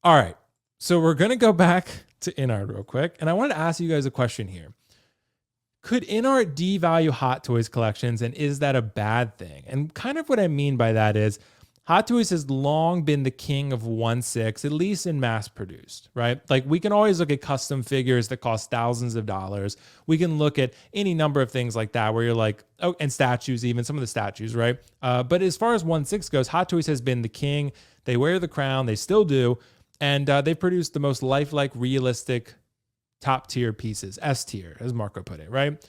All right. So we're going to go back to InArt real quick. And I wanted to ask you guys a question here. Could InArt devalue Hot Toys collections, and is that a bad thing? And kind of what I mean by that is Hot Toys has long been the king of 1/6, at least in mass produced, right? Like we can always look at custom figures that cost thousands of dollars. We can look at any number of things like that where you're like, oh, and statues, even some of the statues, right? But as far as 1/6 goes, Hot Toys has been the king. They wear the crown, they still do. And they've produced the most lifelike, realistic, top tier pieces, S tier, as Marco put it, right?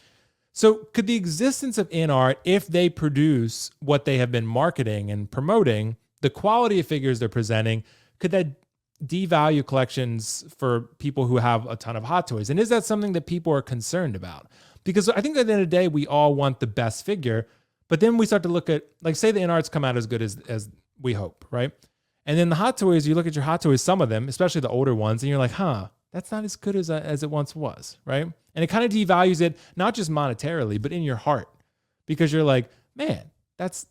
So could the existence of InArt, if they produce what they have been marketing and promoting, the quality of figures they're presenting, could that devalue collections for people who have a ton of Hot Toys? And is that something that people are concerned about? Because I think at the end of the day, we all want the best figure, but then we start to look at, like, say the InArts come out as good as we hope, right? And then the Hot Toys, you look at your Hot Toys, some of them, especially the older ones, and you're like, that's not as good as it once was, right? And it kind of devalues it, not just monetarily, but in your heart. Because you're like, man, that's,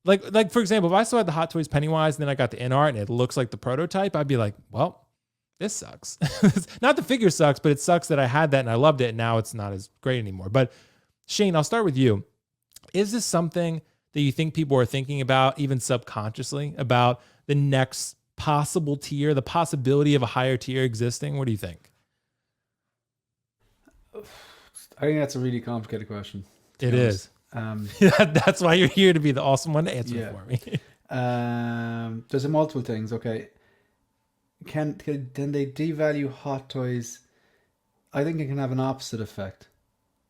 like for example, if I still had the Hot Toys Pennywise and then I got the InArt and it looks like the prototype, I'd be like, well, this sucks. Not the figure sucks, but it sucks that I had that and I loved it and now it's not as great anymore. But Shane, I'll start with you. Is this something that you think people are thinking about, even subconsciously, about the next possible tier, the possibility of a higher tier existing? What do you think? I think that's a really complicated question. It is. That's why you're here, to be the awesome one to answer for me. There's multiple things. Okay. Can they devalue Hot Toys? I think it can have an opposite effect.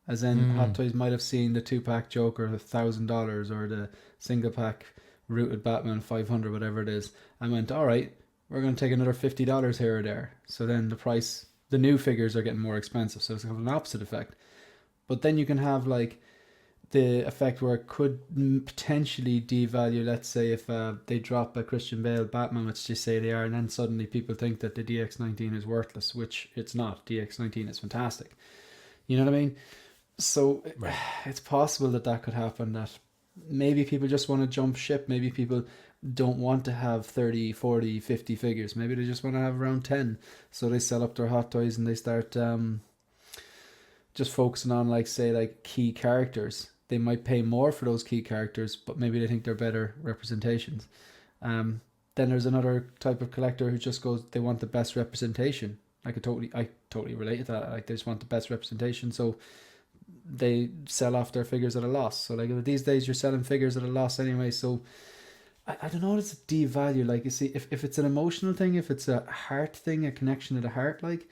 As in, Hot Toys might have seen the 2-pack Joker $1,000 or the single pack Rooted Batman 500, whatever it is, and went, all right, we're going to take another $50 here or there. So then the new figures are getting more expensive. So it's going to have an opposite effect. But then you can have like the effect where it could potentially devalue, let's say if they drop a Christian Bale Batman, which they say they are, and then suddenly people think that the DX19 is worthless, which it's not. DX19 is fantastic. You know what I mean? So It's possible that could happen, that maybe people just want to jump ship. Maybe people don't want to have 30, 40, 50 figures. Maybe they just want to have around 10. So they sell up their Hot Toys and they start just focusing on, like, say, like key characters. They might pay more for those key characters, but maybe they think they're better representations. Then there's another type of collector who just goes, they want the best representation. I totally relate to that. Like, they just want the best representation. So they sell off their figures at a loss. So like these days you're selling figures at a loss anyway. So I don't know, it's a devalue. Like, you see, if it's an emotional thing, if it's a heart thing, a connection to the heart, like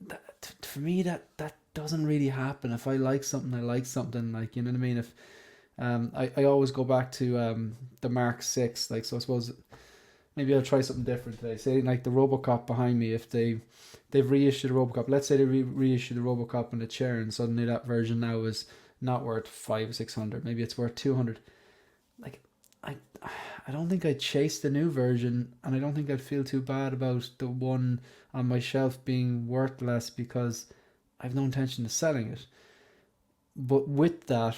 that, for me that doesn't really happen. If I like something, I like something, like, you know what I mean? If I always go back to the Mark 6, like, so I suppose maybe I'll try something different today. Say like the RoboCop behind me, if they've reissued the RoboCop, let's say they reissued the RoboCop in a chair, and suddenly that version now is not worth 500-600, maybe it's worth 200. Like, I don't think I'd chase the new version, and I don't think I'd feel too bad about the one on my shelf being worth less, because I've no intention of selling it. But with that,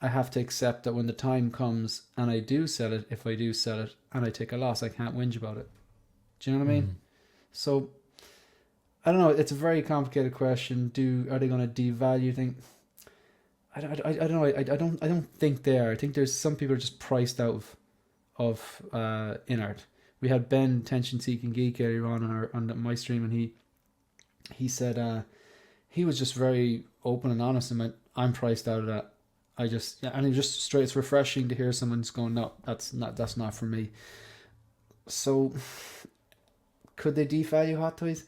I have to accept that when the time comes and I do sell it, if I do sell it and I take a loss, I can't whinge about it. Do you know what I mean? So I don't know. It's a very complicated question. Are they going to devalue things? I don't know. I don't think they are. I think there's some people are just priced out of InArt. We had Ben, Tension Seeking Geek, earlier on my stream, and he said he was just very open and honest and went, I'm priced out of that. And it just straight. It's refreshing to hear someone's going, no, that's not for me. So, could they devalue Hot Toys?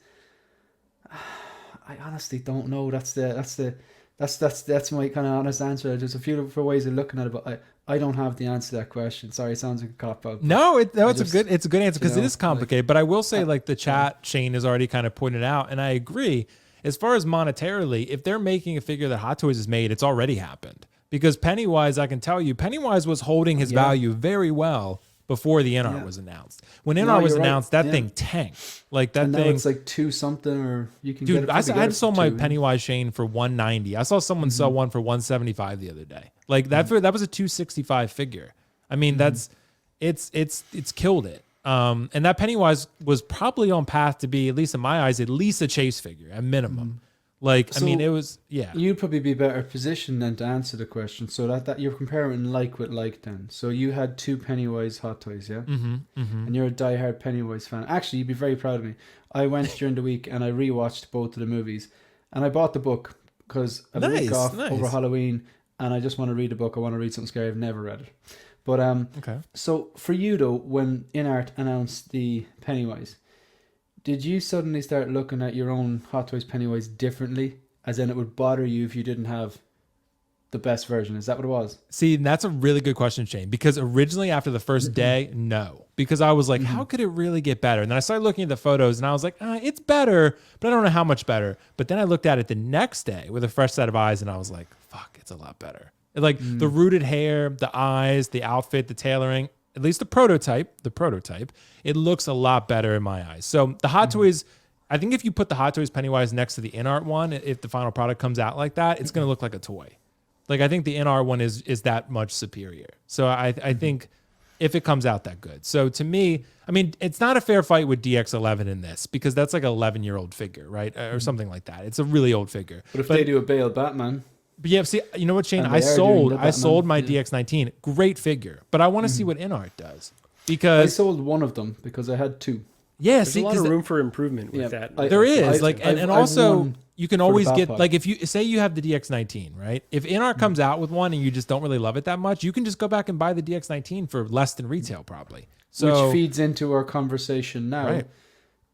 I honestly don't know. That's my kind of honest answer. There's a few different ways of looking at it, but I don't have the answer to that question. Sorry, it sounds like a cop out. It's a good answer, because it is complicated. But I will say, like, the chat, Shane has already kind of pointed out, and I agree. As far as monetarily, if they're making a figure that Hot Toys has made, it's already happened. Because Pennywise, I can tell you, Pennywise was holding his value very well before the InArt was announced. When InArt was announced, that thing tanked. Like, that thing. It's like 2 something, or you can Dude, get it. I sold my Pennywise Shane for $190. I saw someone sell one for $175 the other day. Like, that was a $265 figure. I mean, it's killed it. And that Pennywise was probably on path to be, at least in my eyes, at least a chase figure at minimum. Like, I mean, it was, yeah. You'd probably be better positioned then to answer the question. So that you're comparing like with like then. So you had 2 Pennywise Hot Toys, yeah? And you're a diehard Pennywise fan. Actually, you'd be very proud of me. I went during the week and I rewatched both of the movies. And I bought the book because I have a week off over Halloween and I just want to read the book. I want to read something scary. I've never read it. But Okay. so for you though, when InArt announced the Pennywise, did you suddenly start looking at your own Hot Toys Pennywise differently? As in it would bother you if you didn't have the best version? Is that what it was? See, that's a really good question, Shane, because originally after the first day, no. Because I was like, how could it really get better? And then I started looking at the photos and I was like, it's better, but I don't know how much better. But then I looked at it the next day with a fresh set of eyes and I was like, fuck, it's a lot better. Like the rooted hair, the eyes, the outfit, the tailoring, at least the prototype, it looks a lot better in my eyes. So the Hot Toys, I think if you put the Hot Toys Pennywise next to the InArt one, if the final product comes out like that, it's going to look like a toy. Like I think the InArt one is that much superior. So I think if it comes out that good. So to me, I mean, it's not a fair fight with DX11 in this because that's like an 11-year-old figure, right? Or something like that. It's a really old figure. But if they do a Bale Batman... But yeah, see, you know what, Shane? I sold my DX19. Great figure. But I want to see what InArt does. Because I sold one of them because I had 2. Yeah, there's a lot of room for improvement with that. There is. And also you can always get, like if you say you have the DX19, right? If InArt comes out with one and you just don't really love it that much, you can just go back and buy the DX19 for less than retail probably. So which feeds into our conversation now. Right.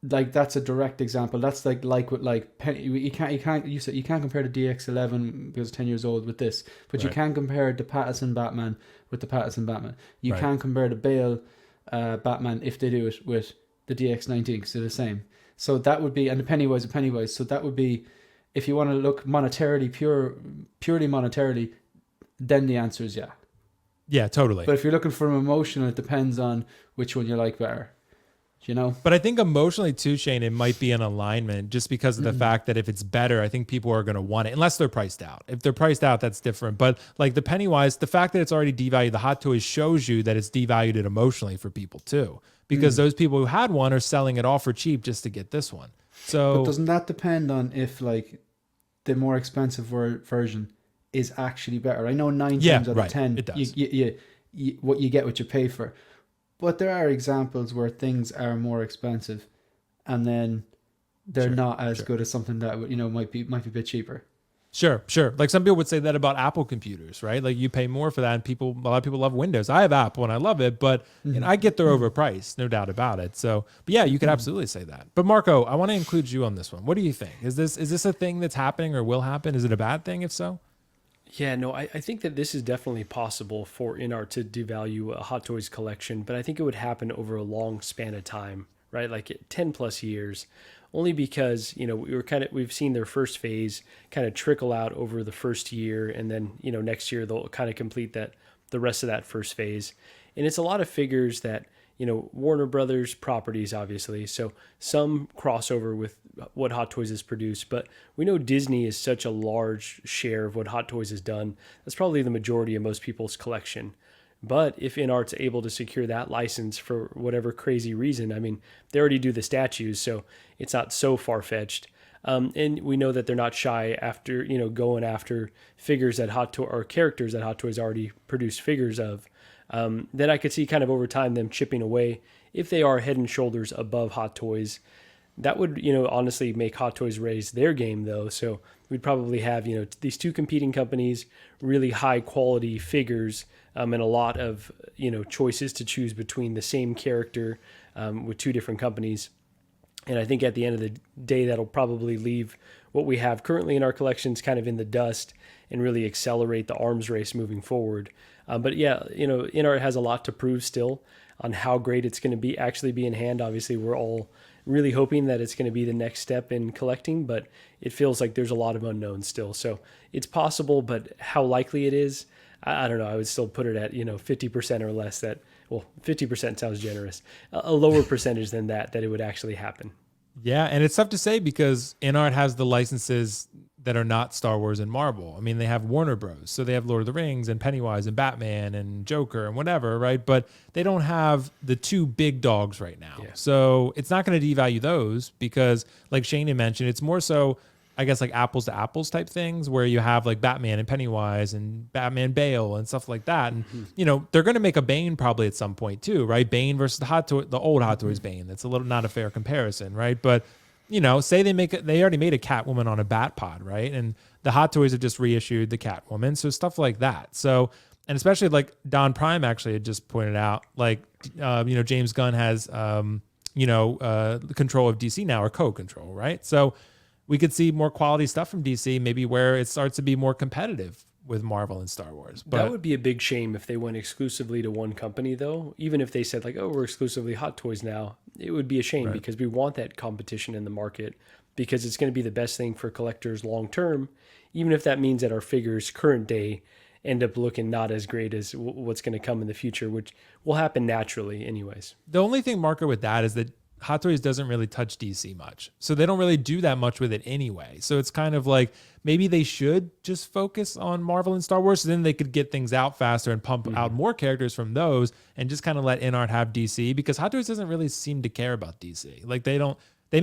Like that's a direct example. That's like with like you can't compare the DX11 because it's 10 years old with this, but you can compare the Pattinson Batman with the Pattinson Batman. You can compare the Bale Batman if they do it with the DX19 because they're the same. So that would be, and the Pennywise a Pennywise. So that would be, if you want to look monetarily, purely monetarily, then the answer is yeah. Yeah, totally. But if you're looking for an emotional, it depends on which one you like better. You know, but I think emotionally too, Shane, it might be an alignment just because of the fact that if it's better, I think people are going to want it unless they're priced out. If they're priced out, that's different. But like the Pennywise, the fact that it's already devalued, the Hot Toys shows you that it's devalued it emotionally for people too, because those people who had one are selling it all for cheap just to get this one. So but doesn't that depend on if like the more expensive version is actually better? I know 9 times out of 10, it does. What you get what you pay for. But there are examples where things are more expensive, and then they're not as good as something that might be a bit cheaper. Sure. Like some people would say that about Apple computers, right? Like you pay more for that, and a lot of people love Windows. I have Apple and I love it, but I get they're overpriced, no doubt about it. So, but yeah, you could absolutely say that. But Marco, I want to include you on this one. What do you think? Is this a thing that's happening or will happen? Is it a bad thing? If so? Yeah, no, I think that this is definitely possible for InArt to devalue a Hot Toys collection, but I think it would happen over a long span of time, right? Like 10 plus years, only because, we've seen their first phase kind of trickle out over the first year. And then, next year they'll kind of complete the rest of that first phase. And it's a lot of figures that, Warner Brothers properties, obviously. So some crossover with what Hot Toys has produced, but we know Disney is such a large share of what Hot Toys has done. That's probably the majority of most people's collection. But if InArt's able to secure that license for whatever crazy reason, I mean, they already do the statues, so it's not so far-fetched. And we know that they're not shy after, going after figures that or characters that Hot Toys already produced figures of. Then I could see kind of over time them chipping away if they are head and shoulders above Hot Toys. That would, honestly make Hot Toys raise their game though. So we'd probably have, these 2 competing companies, really high quality figures, and a lot of, choices to choose between the same character, with 2 different companies. And I think at the end of the day, that'll probably leave what we have currently in our collections kind of in the dust and really accelerate the arms race moving forward. But yeah, InArt has a lot to prove still on how great it's going to actually be in hand. Obviously, we're all really hoping that it's going to be the next step in collecting, but it feels like there's a lot of unknowns still. So it's possible, but how likely it is, I don't know. I would still put it at, 50% or less 50% sounds generous, a lower percentage than that it would actually happen. Yeah, and it's tough to say because InArt has the licenses that are not Star Wars and Marvel. I mean, they have Warner Bros. So they have Lord of the Rings and Pennywise and Batman and Joker and whatever, right? But they don't have the two big dogs right now. Yeah. So it's not going to devalue those because, like Shane had mentioned, it's more so, I guess, like apples to apples type things where you have like Batman and Pennywise and Batman Bale and stuff like that. And, you know, they're going to make a Bane probably at some point too, right? Bane versus the old Hot Toys Bane. That's a little not a fair comparison, right? But, you know, say they already made a Catwoman on a Bat Pod, right? And the Hot Toys have just reissued the Catwoman. So stuff like that. So, and especially like Don Prime actually had just pointed out, like, you know, James Gunn has, control of DC now, or co-control, right? So we could see more quality stuff from DC, maybe where it starts to be more competitive with Marvel and Star Wars. But that would be a big shame if they went exclusively to one company, though. Even if they said like, "Oh, we're exclusively Hot Toys now," it would be a shame because we want that competition in the market because it's going to be the best thing for collectors long term. Even if that means that our figures current day end up looking not as great as what's going to come in the future, which will happen naturally, anyways. The only thing, Marco, with that is that Hot Toys doesn't really touch DC much. So they don't really do that much with it anyway. So it's kind of like maybe they should just focus on Marvel and Star Wars. So then they could get things out faster and pump out more characters from those and just kind of let InArt have DC, because Hot Toys doesn't really seem to care about DC. Like they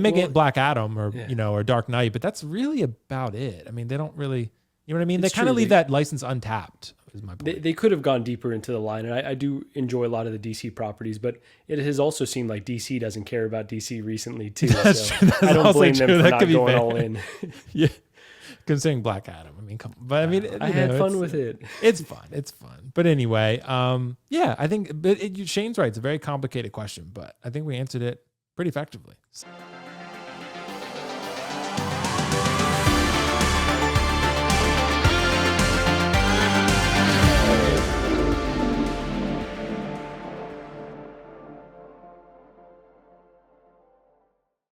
may get Black Adam or, or Dark Knight, but that's really about it. I mean, they don't really, you know what I mean? They kind of leave that license untapped. Is my point. They could have gone deeper into the line, and I do enjoy a lot of the DC properties, but it has also seemed like DC doesn't care about DC recently too. That's so true. That's I don't also blame them true. for That not could be going fair. all in. Yeah, considering Black Adam. I mean, come on. But I mean, I had fun with it. It's fun. It's fun. But anyway, yeah, I think Shane's right. It's a very complicated question, but I think we answered it pretty effectively.